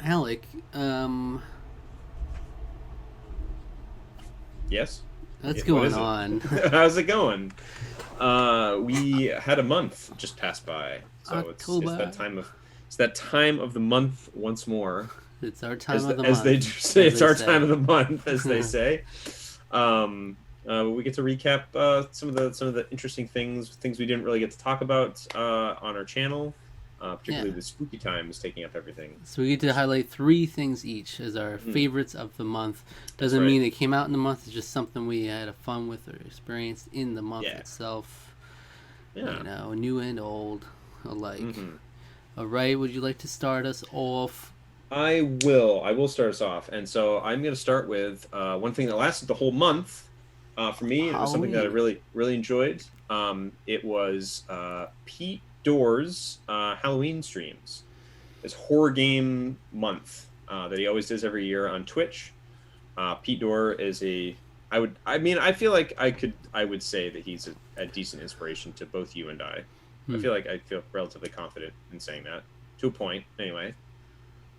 Alec, Yes. what's What going is it? on? How's it going? We had a month just pass by, so it's October. that time of the month once more, It's our time of the as they do month, say, as it's they our time of say. the month, as they say. We get to recap some of the interesting things we didn't really get to talk about on our channel. Yeah. Particularly the spooky time is taking up everything. So we get to Which, highlight three things each as our mm, favorites of the month. that's Doesn't right. mean they came out in the month. It's just something we had a fun with or experienced in the month Yeah. itself. Yeah. New and old alike. Hmm. All right. Would you like to start us off? I will. I will start us off. And so I'm going to start with one thing that lasted the whole month for me. And it was something that I Halloween. really enjoyed. It was Pete Doors' Halloween streams. His horror game month that he always does every year on Twitch. Pete Dorr is I feel like I would say that he's a decent inspiration to both you and I. Hmm. I feel relatively confident in saying that to a point, anyway.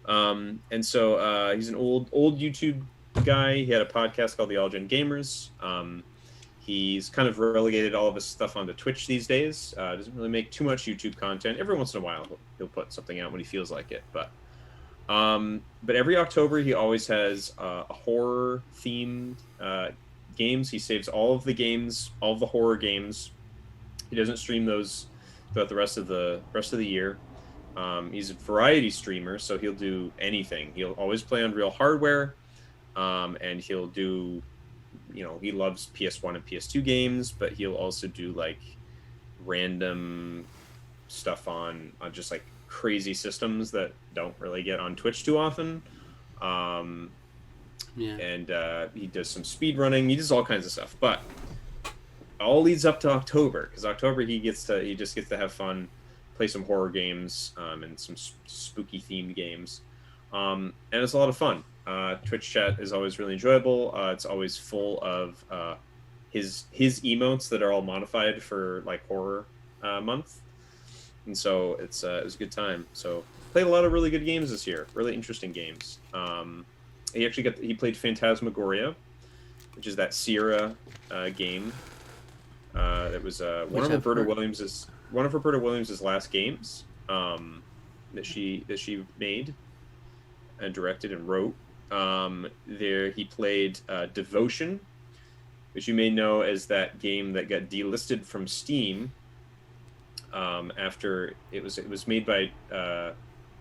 And so he's an old YouTube guy. He had a podcast called the All Gen Gamers. He's kind of relegated all of his stuff onto Twitch these days. Doesn't really make too much YouTube content. Every once in a while, he'll put something out when he feels like it. But every October, he always has a horror themed games. He saves all of the games, all of the horror games. He doesn't stream those throughout the rest of the year. He's a variety streamer, so he'll do anything. He'll always play on real hardware, and he'll do, he loves PS1 and PS2 games, but he'll also do like random stuff on just like crazy systems that don't really get on Twitch too often. Um, Yeah. and he does some speed running. He does all kinds of stuff, but all leads up to October, because October he just gets to have fun, play some horror games, and some spooky themed games, and it's a lot of fun. Twitch chat is always really enjoyable. It's always full of his emotes that are all modified for like horror month, and so it was a good time. So played a lot of really good games this year, really interesting games. He played Phantasmagoria, which is that Sierra game that was Which I've heard. one of Roberta Williams's last games, that she made and directed and wrote. There he played Devotion, which you may know as that game that got delisted from Steam after it was made by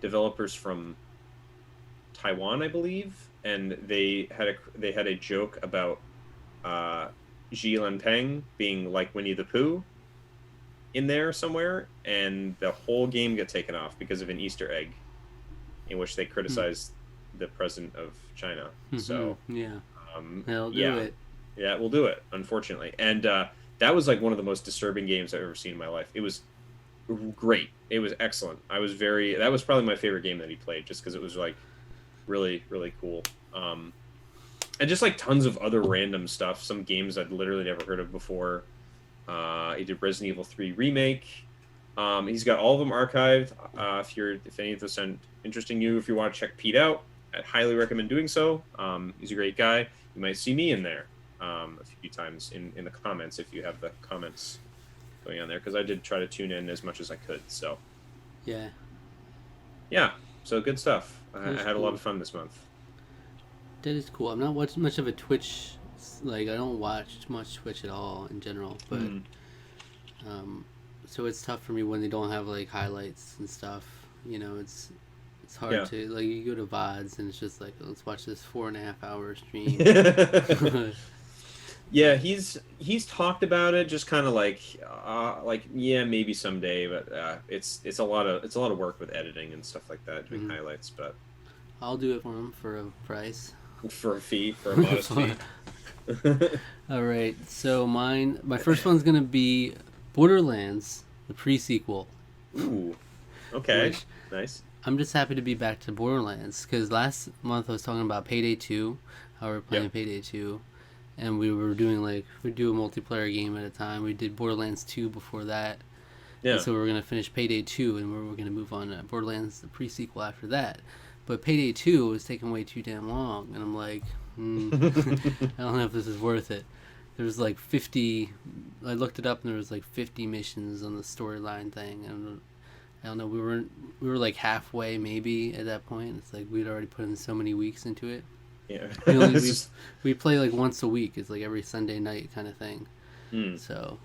developers from Taiwan, I believe, and they had a joke about uh, Xi Peng being like Winnie the Pooh in there somewhere, and the whole game got taken off because of an Easter egg in which they Hmm. criticized the president of China. Mm-hmm. So, Yeah. They'll do yeah, it. yeah, we'll do it, unfortunately. And that was like one of the most disturbing games I've ever seen in my life. It was great. It was excellent. That was probably my favorite game that he played, just because it was like really cool. And just like tons of other random stuff. Some games I'd literally never heard of before. He did Resident Evil 3 remake. He's got all of them archived. If any of those sound interesting to you, if you want to check Pete out, I'd highly recommend doing so. He's a great guy. You might see me in there a few times in the comments if you have the comments going on there, because I did try to tune in as much as I could. So Yeah. yeah, so good stuff. That I is had a lot cool. of fun this month. That is cool. I'm not much of a Twitch. Like I don't watch much Twitch at all in general, but Mm, um, so it's tough for me when they don't have like highlights and stuff. It's hard yeah. to like you go to VODs and it's just like let's watch this 4.5 hour stream. Yeah, he's talked about it, just kind of like yeah, maybe someday, but it's a lot of work with editing and stuff like that, doing Mhm. highlights, but I'll do it for them for a price. for a fee, for a modest fee. All right, so my first one's gonna be Borderlands, the pre-sequel, Ooh, okay, which nice. I'm just happy to be back to Borderlands because last month I was talking about Payday 2, how we were playing Yep. Payday 2, and we do a multiplayer game at a time. We did Borderlands 2 before that, and Yeah. so we were gonna finish Payday 2, and we were gonna move on to Borderlands the pre-sequel after that. But Payday 2 was taking way too damn long, and I'm like, I don't know if this is worth it. There's like 50. I looked it up, and there was like 50 missions on the storyline thing, and I don't know. We were like halfway maybe at that point. It's like we'd already put in so many weeks into it. Yeah. We play like once a week. It's like every Sunday night kind of thing. So,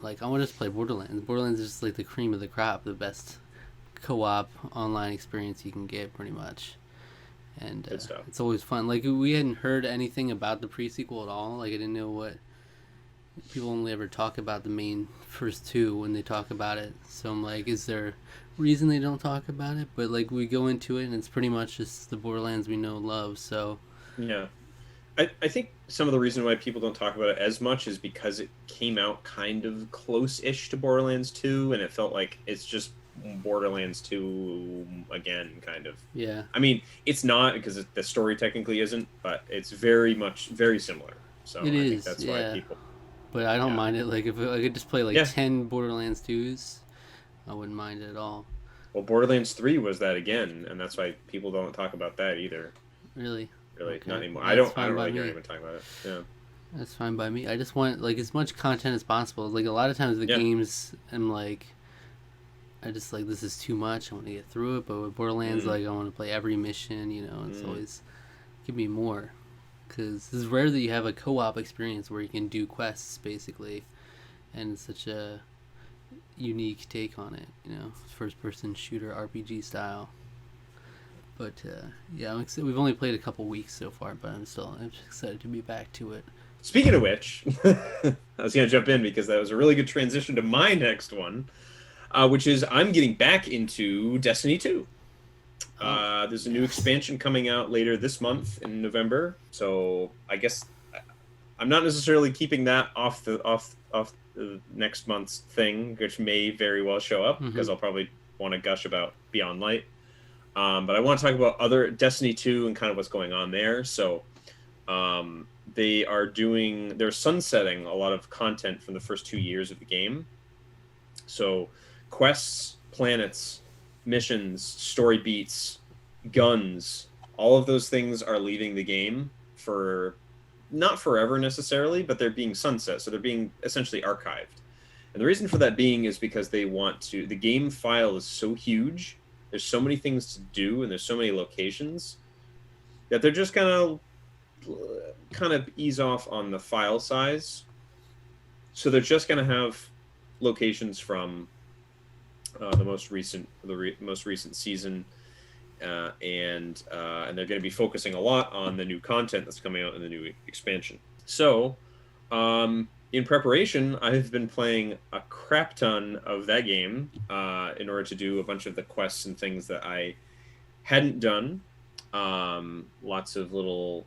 like, I want to just play Borderlands. Borderlands is just like the cream of the crop, the best co-op online experience you can get, pretty much. And it's always fun. Like, we hadn't heard anything about the pre-sequel at all. Like, I didn't know what people only ever talk about the main first two when they talk about it. So I'm like, is there reason they don't talk about it? But like, we go into it and it's pretty much just the Borderlands we know and love. So yeah, I think some of the reason why people don't talk about it as much is because it came out kind of close-ish to Borderlands 2, and it felt like it's just Borderlands 2 again, kind of. Yeah. I mean, it's not, because the story technically isn't, but it's very similar. So it I is, think that's why people. But I don't mind it. Like, if I could just play like 10 Borderlands 2s, I wouldn't mind it at all. Well, Borderlands 3 was that again, and that's why people don't talk about that either. Really? Okay. Not anymore. That's I don't really hear anyone talking about it. Yeah. That's fine by me. I just want like as much content as possible. Like, a lot of times the games, I'm like, I just like, this is too much. I want to get through it. But with Borderlands, like, I want to play every mission. You know, it's always give me more. Because it's rare that you have a co-op experience where you can do quests, basically, and it's such a unique take on it, you know, first-person shooter RPG style. But yeah, we've only played a couple weeks so far, but I'm just excited to be back to it. Speaking of which, I was going to jump in because that was a really good transition to my next one, which is I'm getting back into Destiny 2. There's a new expansion coming out later this month in November, so I guess I'm not necessarily keeping that off the next month's thing, which may very well show up because I'll probably want to gush about Beyond Light. But I want to talk about other Destiny 2 and kind of what's going on there. So they're sunsetting a lot of content from the first 2 years of the game. So quests, planets, missions, story beats, guns, all of those things are leaving the game for not forever necessarily, but they're being sunset, so they're being essentially archived. And the reason for that being is because they want to, the game file is so huge, there's so many things to do, and there's so many locations that they're just gonna kind of ease off on the file size. So they're just gonna have locations from the most recent season, and they're going to be focusing a lot on the new content that's coming out in the new expansion. So, in preparation, I've been playing a crap ton of that game in order to do a bunch of the quests and things that I hadn't done. Lots of little.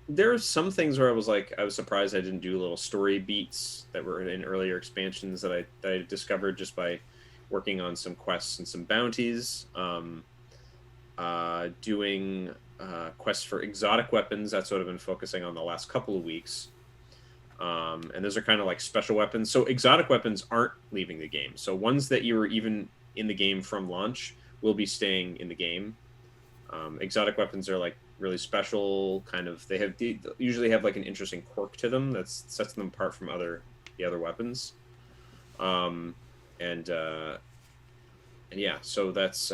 There are some things where I was surprised I didn't do little story beats that were in earlier expansions that I discovered just by working on some quests and some bounties, doing quests for exotic weapons. That's what I've been focusing on the last couple of weeks. And those are kind of like special weapons. So exotic weapons aren't leaving the game. So ones that you were even in the game from launch will be staying in the game. Exotic weapons are like really special, kind of. They usually have like an interesting quirk to them that sets them apart from the other weapons. And yeah, so that's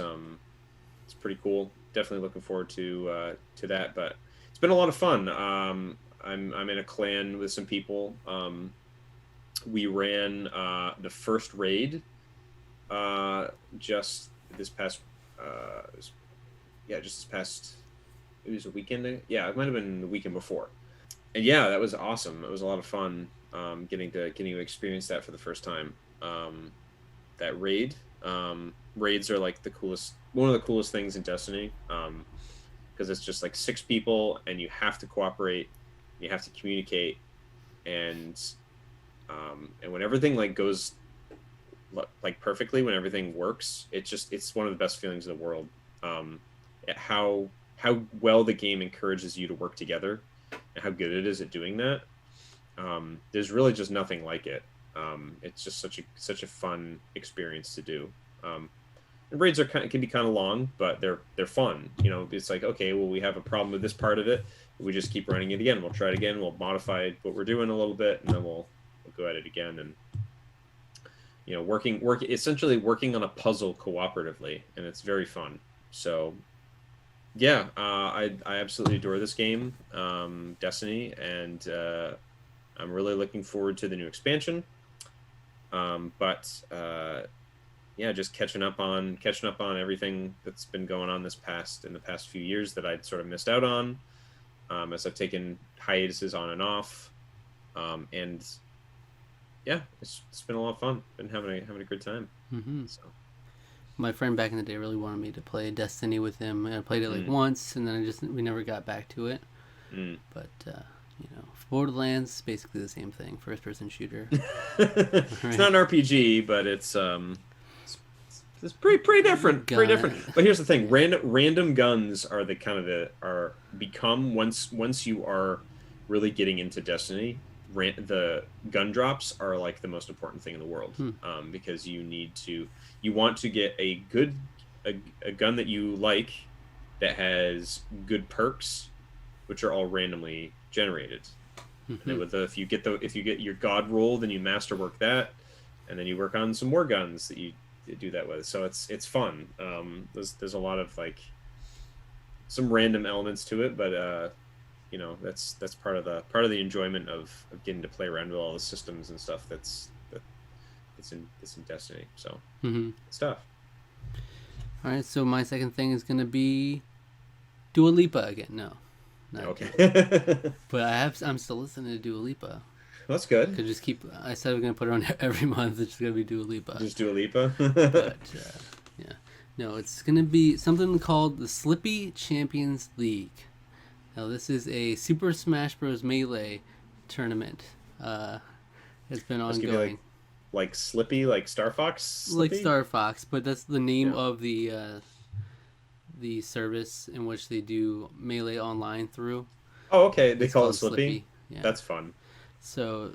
it's pretty cool. Definitely looking forward to that. But it's been a lot of fun. I'm in a clan with some people. We ran the first raid just this past. It was a weekend. Yeah, it might have been the weekend before. And yeah, that was awesome. It was a lot of fun getting to experience that for the first time. That raid. Raids are like one of the coolest things in Destiny, because it's just like 6 people and you have to cooperate, you have to communicate, and when everything like goes like perfectly, when everything works, it's one of the best feelings in the world. How well the game encourages you to work together and how good it is at doing that. There's really just nothing like it. It's just such a fun experience to do. And raids can be kind of long, but they're fun. You know, it's like, okay, well, we have a problem with this part of it. We just keep running it again. We'll try it again. We'll modify what we're doing a little bit, and then we'll go at it again. And you know, essentially working on a puzzle cooperatively, and it's very fun. So yeah, I absolutely adore this game, Destiny, and I'm really looking forward to the new expansion. But yeah, just catching up on everything that's been going on in the past few years that I'd sort of missed out on, as I've taken hiatuses on and off, and yeah, it's been a lot of fun. Been having a good time. Mm-hmm. So. My friend back in the day really wanted me to play Destiny with him, and I played it like once, and then we never got back to it. But you know, Borderlands basically the same thing, first-person shooter. It's not an RPG, but it's pretty different. Pretty different. But here's the thing: random guns are the kind of become once you are really getting into Destiny. The gun drops are like the most important thing in the world, because you want to get a gun that you like that has good perks, which are all randomly generated. And if you get your god roll, then you masterwork that, and then you work on some more guns that you do that with. So it's fun. There's a lot of like some random elements to it, but you know, that's part of the enjoyment of getting to play around with all the systems and stuff that's in Destiny. So stuff. All right, so my second thing is gonna be Dua Lipa again. No, okay. But I'm still listening to Dua Lipa. That's good. Could just I said we're gonna put it on every month. It's just gonna be Dua Lipa. Just Dua Lipa. But yeah, no, it's gonna be something called the Slippy Champions League. Now, this is a Super Smash Bros. Melee tournament. It's been ongoing. Like Slippy, like Star Fox? Slippy? Like Star Fox, but that's the name of the service in which they do Melee online through. Oh, okay. They call it Slippy? Yeah. That's fun. So,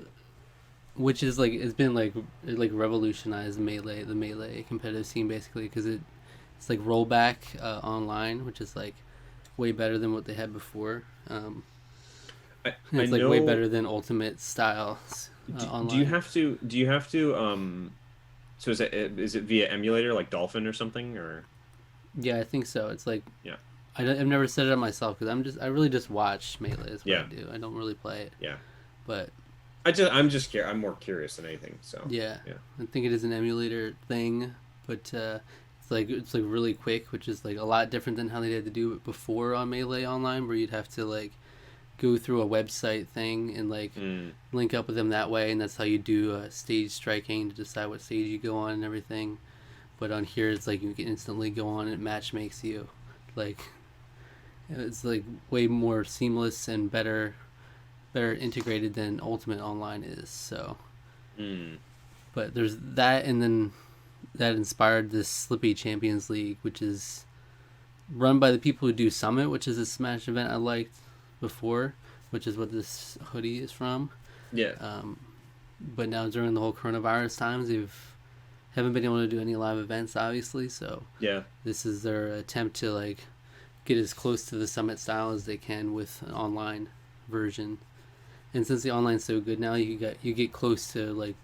which is like, it's been like revolutionized the Melee competitive scene basically, because it's like rollback online, which is like way better than what they had before. It's like way better than Ultimate style. Online. Do you have to? So is it via emulator like Dolphin or something, or? Yeah, I think so. It's like, yeah. I've never set it up myself because I really just watch Melee. Is what I do. I don't really play it. Yeah. But I'm more curious than anything. So yeah. I think it is an emulator thing, but it's like really quick, which is like a lot different than how they had to do it before on Melee Online, where you'd have to like go through a website thing and like link up with them that way, and that's how you do stage striking to decide what stage you go on and everything. But on here, it's like you can instantly go on and it match makes you. Like, it's like way more seamless and better integrated than Ultimate Online is. So, but there's that, and then that inspired this Slippy Champions League, which is run by the people who do Summit, which is a Smash event I liked before, which is what this hoodie is from. Yeah. But now during the whole coronavirus times, haven't been able to do any live events, obviously. So yeah, this is their attempt to like get as close to the Summit style as they can with an online version. And since the online's so good now, you get close to like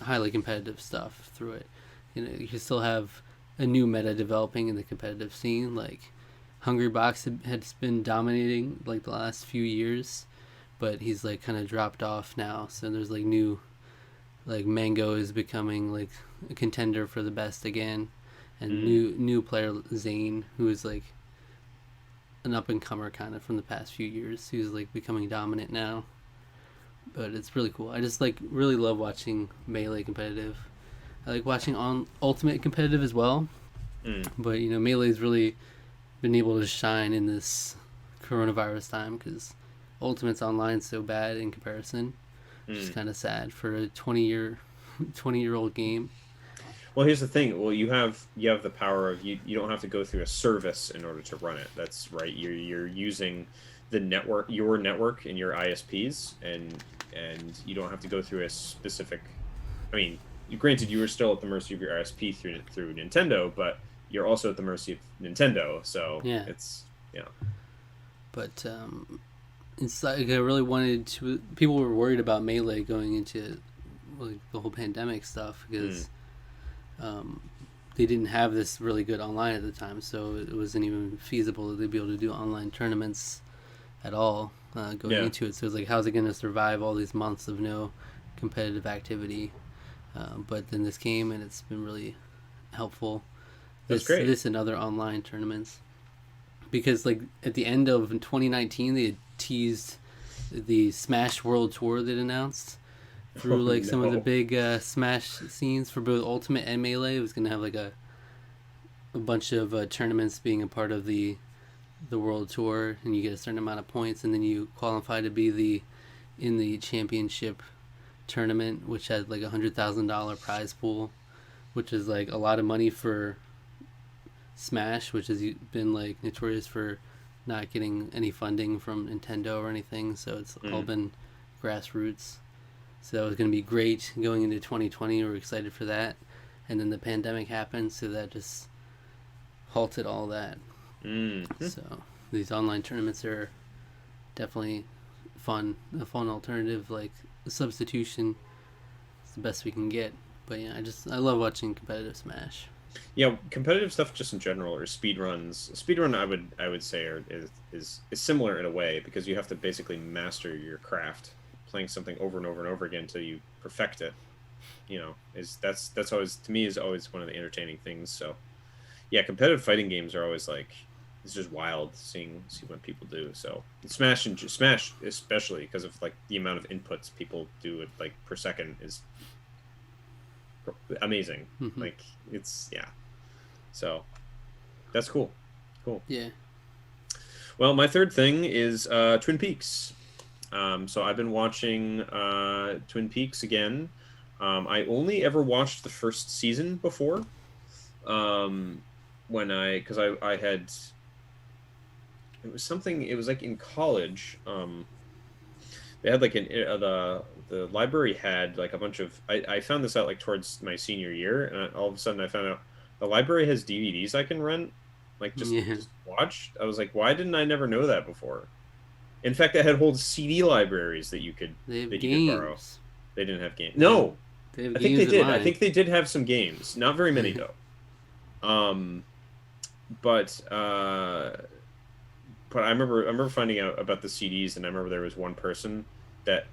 highly competitive stuff through it. You know, you can still have a new meta developing in the competitive scene. Like Hungrybox has been dominating like the last few years, but he's like kind of dropped off now. So there's like new, like Mango is becoming like a contender for the best again, and new player Zane, who is like an up and comer kind of from the past few years, who's like becoming dominant now. But it's really cool. I just like really love watching Melee competitive. I like watching on Ultimate competitive as well. But you know, Melee's really been able to shine in this coronavirus time because Ultimate's online so bad in comparison. Which is kind of sad for a 20-year-old game. Well, here's the thing. Well, you have the power of you don't have to go through a service in order to run it. That's right. You're using the network, your network and your ISPs, and you don't have to go through a specific. I mean, granted, you were still at the mercy of your RSP through Nintendo, but you're also at the mercy of Nintendo. So Yeah. it's But it's like I really wanted to. People were worried about Melee going into like the whole pandemic stuff because they didn't have this really good online at the time, so it wasn't even feasible that they'd be able to do online tournaments at all going into it. So it's like, how's it going to survive all these months of no competitive activity? But then this came, and it's been really helpful. That's great. This and other online tournaments, because like at the end of 2019, they had teased the Smash World Tour that announced through like some of the big Smash scenes for both Ultimate and Melee. It was gonna have like a bunch of tournaments being a part of the World Tour, and you get a certain amount of points, and then you qualify to be in the championship tournament, which had like $100,000 prize pool, which is like a lot of money for Smash, which has been like notorious for not getting any funding from Nintendo or anything. So it's all been grassroots. So it's going to be great going into 2020. We're excited for that. And then the pandemic happened, so that just halted all that. So these online tournaments are definitely fun. A fun alternative, like a substitution. It's the best we can get. But yeah, I love watching competitive Smash. Yeah, competitive stuff just in general, or speed runs. Speedrun, I would say, is similar in a way, because you have to basically master your craft, playing something over and over and over again until you perfect it. You know, that's always, to me, is always one of the entertaining things. So yeah, competitive fighting games are always like, it's just wild see what people do. So Smash especially, because of like the amount of inputs people do it like per second is amazing. Like it's so that's cool. Yeah. Well, my third thing is Twin Peaks. So I've been watching Twin Peaks again. I only ever watched the first season before, because I had, it was like in college. They had like the library had like a bunch of, I found this out like towards my senior year, and all of a sudden I found out the library has DVDs I can rent, like just watch. I was like, why didn't I never know that before? In fact, I had whole CD libraries that you could borrow. They didn't have games. No, I think they did. I think they did have some games. Not very many though. But I remember finding out about the CDs, and I remember there was one person that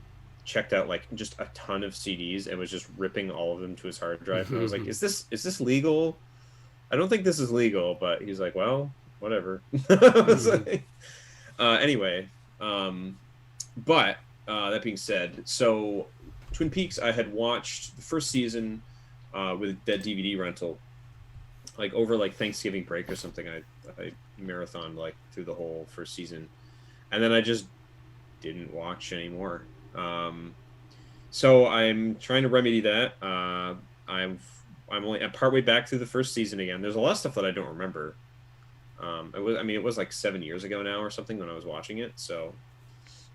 checked out like just a ton of CDs and was just ripping all of them to his hard drive. And I was like, is this legal? I don't think this is legal, but he's like, well, whatever. I was like, anyway, but that being said, so Twin Peaks, I had watched the first season with that DVD rental, like over like Thanksgiving break or something. I marathoned like through the whole first season, and then I just didn't watch anymore. So I'm trying to remedy that. I'm partway back through the first season again. There's a lot of stuff that I don't remember. It was like 7 years ago now or something when I was watching it. So,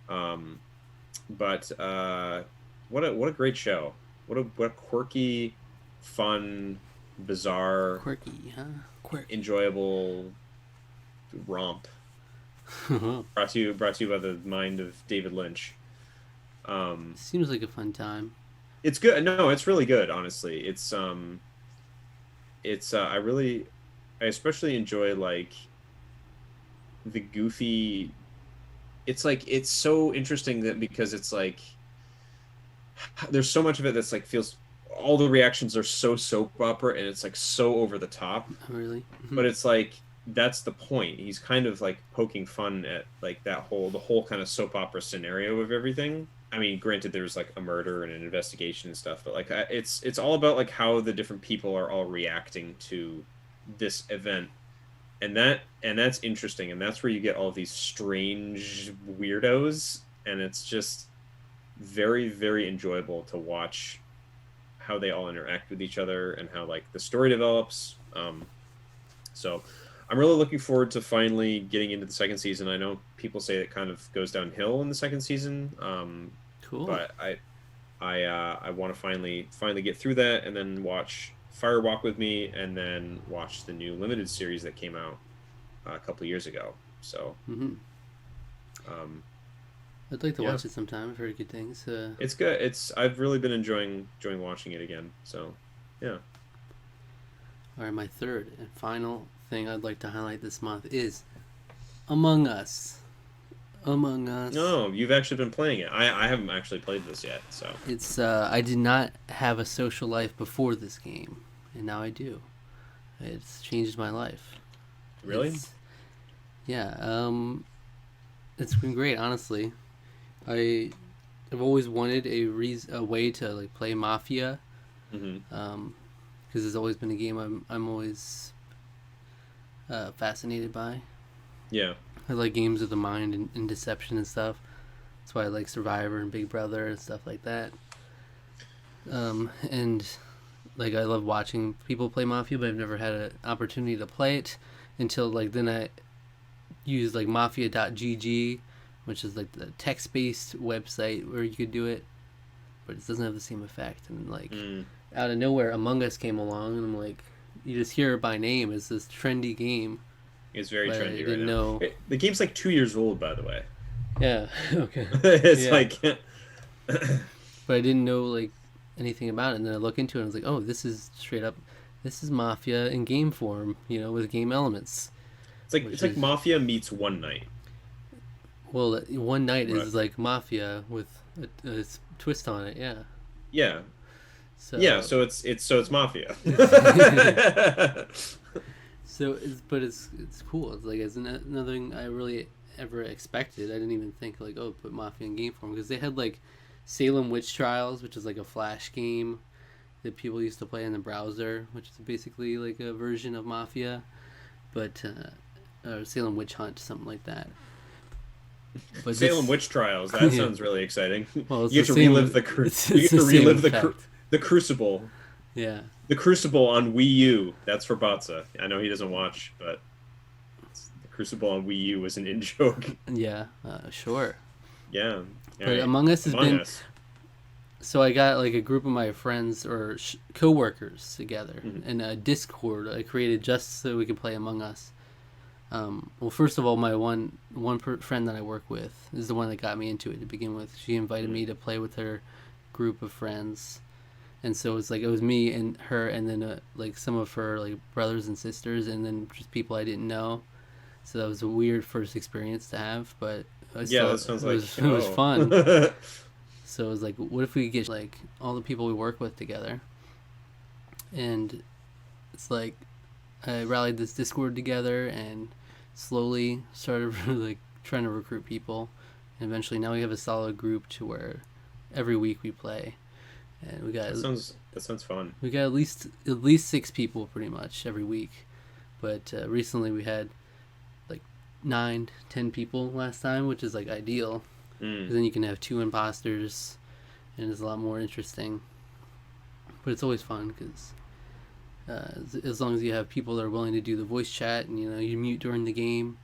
but what a great show. What a quirky, fun, bizarre, enjoyable romp. brought to you by the mind of David Lynch. Seems like a fun time. It's good. No, it's really good. Honestly, I especially enjoy like the goofy. It's so interesting that, because it's like there's so much of it that's like feels, all the reactions are so soap opera, and it's like so over the top. Oh, really? But it's like, that's the point. He's kind of like poking fun at like the whole kind of soap opera scenario of everything. I mean, granted, there's like a murder and an investigation and stuff, but like it's all about like how the different people are all reacting to this event, and that's interesting, and that's where you get all these strange weirdos, and it's just very, very enjoyable to watch how they all interact with each other and how like the story develops. So I'm really looking forward to finally getting into the second season. I know people say it kind of goes downhill in the second season. Cool. But I want to finally get through that, and then watch Firewalk with me, and then watch the new limited series that came out a couple of years ago. So, I'd like to watch it sometime. I've heard good things. It's good. I've really been enjoying watching it again. So, yeah. All right, my third and final thing I'd like to highlight this month is Among Us. Among Us. No, you've actually been playing it. I haven't actually played this yet. So it's I did not have a social life before this game, and now I do. It's changed my life. Really? It's been great, honestly. I've always wanted a way to like play Mafia, because it's always been a game I'm always fascinated by. Yeah. I like games of the mind and deception and stuff. That's why I like Survivor and Big Brother and stuff like that. And like I love watching people play Mafia, but I've never had an opportunity to play it until like then I used like Mafia.gg, which is like the text-based website where you could do it, but it doesn't have the same effect. And like out of nowhere, Among Us came along, and I'm like, you just hear it by name. It's this trendy game. It's very trendy right now. The game's like 2 years old, by the way. Yeah. Okay. It's like. But I didn't know like anything about it, and then I look into it, and I was like, oh, this is straight up. This is Mafia in game form, with game elements. It's like Mafia meets One Night. Well, One Night is like Mafia with a twist on it. Yeah. Yeah. So it's Mafia. It's cool. It's like it's another thing I really ever expected. I didn't even think like, oh, put Mafia in game form, because they had like Salem Witch Trials, which is like a Flash game that people used to play in the browser, which is basically like a version of Mafia, but or Salem Witch Hunt, something like that. But Salem Witch Trials, that sounds really exciting. Well, you get to relive the the Crucible. Yeah. The Crucible on Wii U. That's for Batsa. I know he doesn't watch, but the Crucible on Wii U was an in-joke. Yeah, sure. Yeah. But Among Us has been... So I got like a group of my friends or co-workers together in a Discord I created just so we could play Among Us. Well, first of all, my one friend that I work with is the one that got me into it to begin with. She invited me to play with her group of friends. And so it was me and her, and then like some of her like brothers and sisters, and then just people I didn't know. So that was a weird first experience to have, but that sounds like it was fun. So it was like, what if we get like all the people we work with together? And it's like I rallied this Discord together and slowly started like trying to recruit people. And eventually now we have a solid group to where every week we play. And we got that sounds fun. We got at least 6 people pretty much every week, but recently we had like 9-10 people last time, which is like ideal. Because then you can have 2 imposters, and it's a lot more interesting. But it's always fun because as long as you have people that are willing to do the voice chat, and you mute during the game,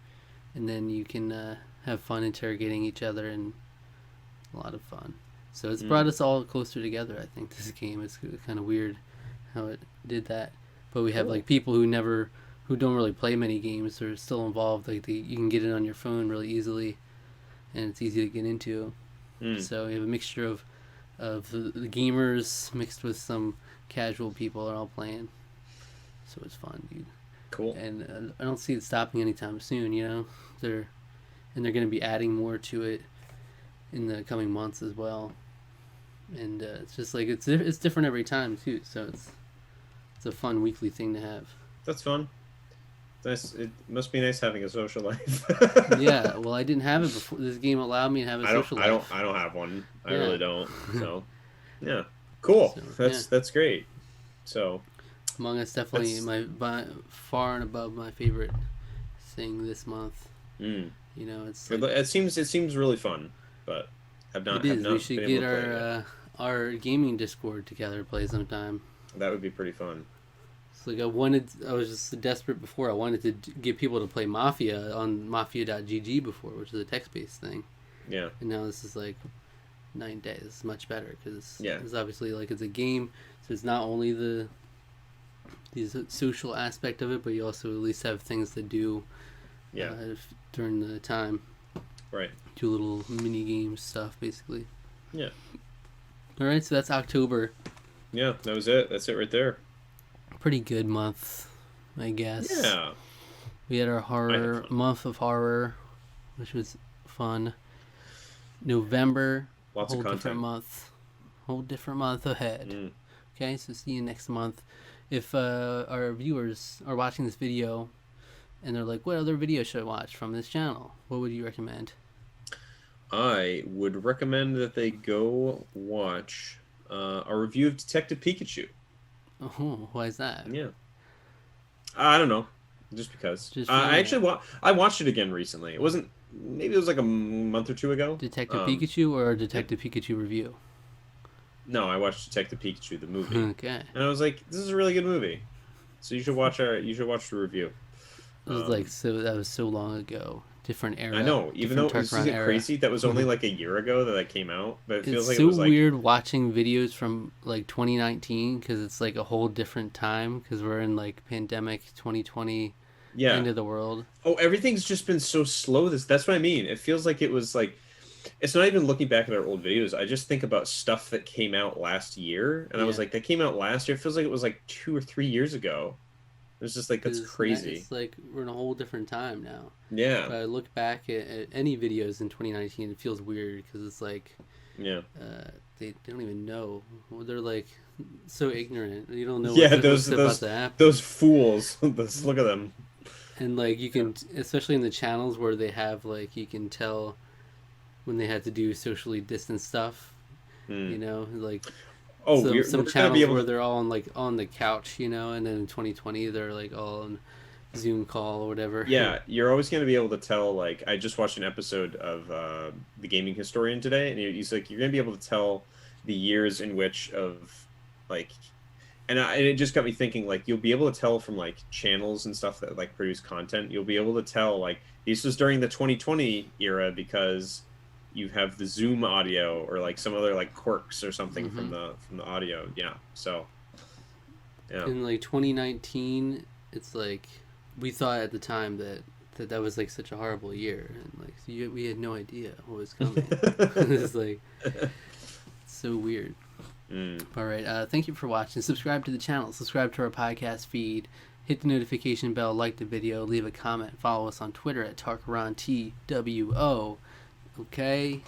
and then you can have fun interrogating each other, and a lot of fun. So it's brought us all closer together, I think, this game. It's kind of weird how it did that. But we have like people who don't really play many games or are still involved. Like you can get it on your phone really easily, and it's easy to get into. So we have a mixture of the gamers mixed with some casual people that are all playing. So it's fun, dude. Cool. And I don't see it stopping anytime soon, They're going to be adding more to it in the coming months as well. And it's just like it's different every time too, so it's a fun weekly thing to have. That's fun. Nice. It must be nice having a social life. Yeah, well, I didn't have it before. This game allowed me to have a social life. I don't have one. I really don't. So, yeah, cool. So, that's great. So, Among Us definitely far and above my favorite thing this month. It's like, it seems really fun, but we should get our gaming Discord together to play sometime. That would be pretty fun. It's like I was just desperate before. I wanted to get people to play Mafia on Mafia.gg before, which is a text-based thing. Yeah. And now this is like 9 days. It's much better because Yeah. it's obviously like it's a game, so it's not only the social aspect of it, but you also at least have things to do. Yeah. During the time. Right. Do little mini game stuff basically. Yeah. All right, so that's October. Yeah, that was it. That's it right there. Pretty good month, I guess. Yeah. We had our month of horror, which was fun. November, Lots of content. whole different month ahead. Okay, so see you next month. If our viewers are watching this video and they're like, what other video should I watch from this channel? What would you recommend? I would recommend that they go watch a review of Detective Pikachu. Oh, why is that? Yeah. I don't know. Just because. I watched it again recently. It wasn't... Maybe it was like a month or two ago. Detective Pikachu or Detective Pikachu review? No, I watched Detective Pikachu, the movie. Okay. And I was like, this is a really good movie. So you should watch the review. It was that was so long ago. Different era. I know, even though this is crazy, that was only like a year ago that came out. But it feels like it was so weird watching videos from like 2019 because it's like a whole different time because we're in like pandemic 2020. Yeah. End of the world. Oh, everything's just been so slow. That's what I mean. It feels like it was like, it's not even looking back at our old videos. I just think about stuff that came out last year, and I was like, that came out last year. It feels like it was like 2 or 3 years ago. It's just like, that's crazy. It's like we're in a whole different time now. Yeah. If I look back at any videos in 2019, it feels weird because it's like, they don't even know. They're like so ignorant. You don't know. What's about to happen. Those fools. Look at them. And like you can, especially in the channels where they have like you can tell when they had to do socially distant stuff. You know, like. Oh, some channels where they're all on the couch, you know, and then in 2020 they're like all on Zoom call or whatever. Yeah, you're always going to be able to tell. Like, I just watched an episode of The Gaming Historian today, and he's like, you're going to be able to tell the years in which of like, and it just got me thinking. Like, you'll be able to tell from like channels and stuff that like produce content. You'll be able to tell like this was during the 2020 era because you have the Zoom audio or like some other like quirks or something from the audio. Yeah. So yeah. In like 2019, it's like we thought at the time that was like such a horrible year, and like we had no idea what was coming. It's like it's so weird. All right. Thank you for watching. Subscribe to the channel. Subscribe to our podcast feed. Hit the notification bell. Like the video. Leave a comment. Follow us on Twitter at Tarqaron TWO. Okay.